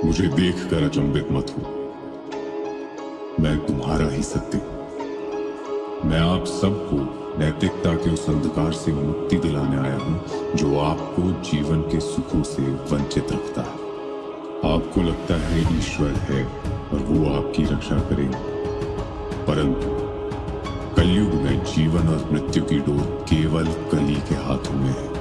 मुझे देखकर अचंभित मत हो, मैं तुम्हारा ही सत्य हूं। मैं आप सबको नैतिकता के उस अंधकार से मुक्ति दिलाने आया हूं जो आपको जीवन के सुखों से वंचित रखता है। आपको लगता है ईश्वर है और वो आपकी रक्षा करेंगे, परंतु कलयुग में जीवन और मृत्यु की डोर केवल कली के हाथों में है।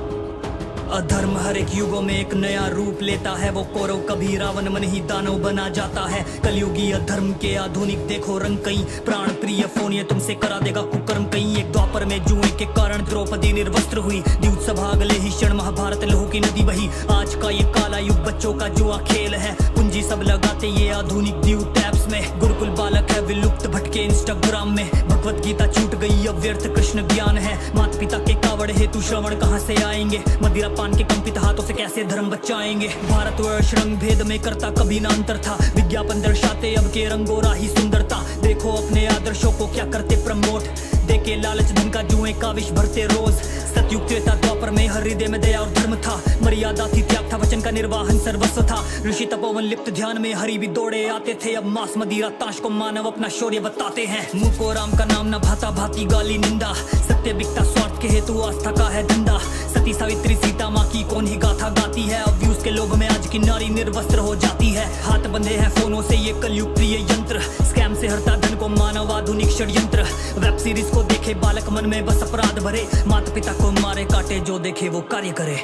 अधर्म हर एक युगों में एक नया रूप लेता है। वो कौरव कभी रावण मन ही दानव बना जाता है। कलयुगी अधर्म के आधुनिक देखो रंग कई। प्राण प्रिय फोन ये तुमसे करा देगा कुकर्म कई। एक द्वापर में जुए के कारण द्रौपदी निर्वस्त्र हुई। द्यूत सभा अगले ही क्षण महाभारत लहू की नदी बही। आज का ये काला युग बच्चों का जुआ खेल है। पूंजी सब लगाते ये आधुनिक द्यूत टैब्स में। गुरुकुल बालक है विलुप्त भटके इंस्टाग्राम में। भगवत गीता छूट गई अब व्यर्थ कृष्ण ज्ञान है। माता पिता के कावड़ हेतु श्रवण कहाँ से आएंगे। मदिरा पान के कंपित हाथों से कैसे धर्म बचाएंगे। भारतवर्ष रंग भेद में करता कभी ना अंतर था। विज्ञापन दर्शाते अब के रंगोरा ही सुंदरता। देखो अपने आदर्शों को क्या करते प्रमोट। देके लालच धन का जुए का विष भरते रोज। सतयुग त्रेता द्वापर में हर हृदय में दया और धर्म था। मर्यादा थी त्याग था वचन का निर्वाहन सर्वस्व था। ऋषि तपोवन लिप्त ध्यान में हरि भी दौड़े आते थे। अब मांस मदिरा ताश को मानव अपना शौर्य बताते हैं। मुंह को राम का नाम न भाता भाती गाली निंदा। सत्य बिकता स्वार्थ के हेतु आस्था का है धंधा। सती सावित्री सीता माँ की कौन ही गाथा गाती है। अब व्यूज के लोभ में आज की नारी निर्वस्त्र हो जाती है। हाथ बंधे हैं फोनों से ये कलयुग प्रिय यंत्र। स्कैम से हरता धन को मानव आधुनिक षड्यंत्र। वेब सीरीज को देखे बालक मन में बस अपराध भरे। माता पिता को मारे काटे जो देखे वो कार्य करे।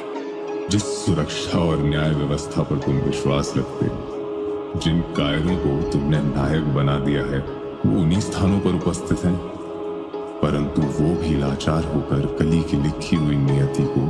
जिस सुरक्षा और न्याय व्यवस्था पर तुम विश्वास रखते हो, जिन कायरों को तुमने नायक बना दिया है, वो उन्हीं स्थानों पर उपस्थित हैं, परंतु वो भी लाचार होकर कली की लिखी हुई नियति को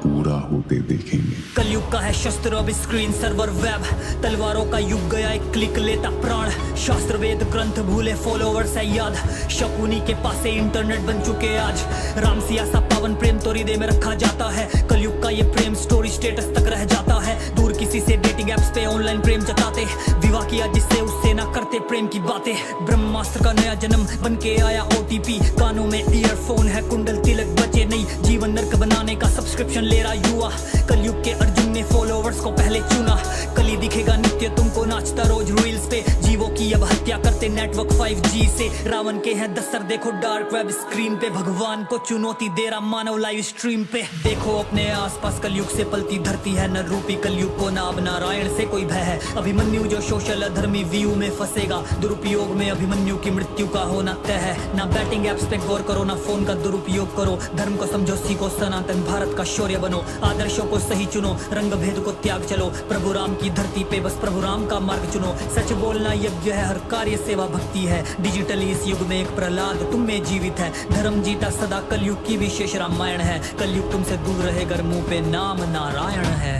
पूरा होते देखेंगे। कलयुग का है शस्त्र अब स्क्रीन सर्वर वेब। तलवारों का युग गया एक क्लिक लेता प्राण। शास्त्र वेद ग्रंथ भूले फॉलोवर्स है याद। शकुनी के पास से इंटरनेट बन चुके आज। राम सिया सा पावन प्रेम तो हृदय में रखा जाता है। कलयुग का ये प्रेम स्टोरी स्टेटस तक रह जाता है। दूर किसी से डेटिंग एप्स पे ऑनलाइन प्रेम जताते। विवाह किया जिससे उससे ना करते प्रेम की बातें। ब्रह्मास्त्र का नया जन्म बन के आया OTP। कानों में ईयरफोन है कुंडल तिलक बचे नहीं। जीवन नर्क बनाने का सब्सक्रिप्शन ले रहा युवा। कलयुग के अर्जुन ने फॉलोवर्स को पहले चुना। कली दिखेगा नित्य तुमको नाचता रोज रील्स पे। जीवों की अब हत्या करते नेटवर्क 5G से। रावण के हैं 10 सर देखो डार्क वेब स्क्रीन पे। भगवान को चुनौती दे रहा मानव लाइव स्ट्रीम पे। देखो अपने आसपास कलयुग से पलती धरती है। न रूपी कलयुग को ना अब नारायण से कोई भय है। अभिमन्यु जो सोशल अधर्मी व्यू में फंसेगा। दुरुपयोग में अभिमन्यु की मृत्यु का होना तय है। ना बैटिंग एप्स पे गौर करो ना फोन का दुरुपयोग करो। धर्म को समझो सीखो सनातन भारत का शौर्य बनो। आदर्शों को सही चुनो रंग भेद को त्याग चलो। प्रभु राम की धरती पे बस प्रभु राम का मार्ग चुनो। सच बोलना यज्ञ है हर कार्य सेवा भक्ति है। डिजिटली इस युग में एक प्रहलाद तुम में जीवित है। धर्म जीता सदा कलयुग की विशेष रामायण है। कलयुग तुमसे दूर रहे गर मुंह पे नाम नारायण है।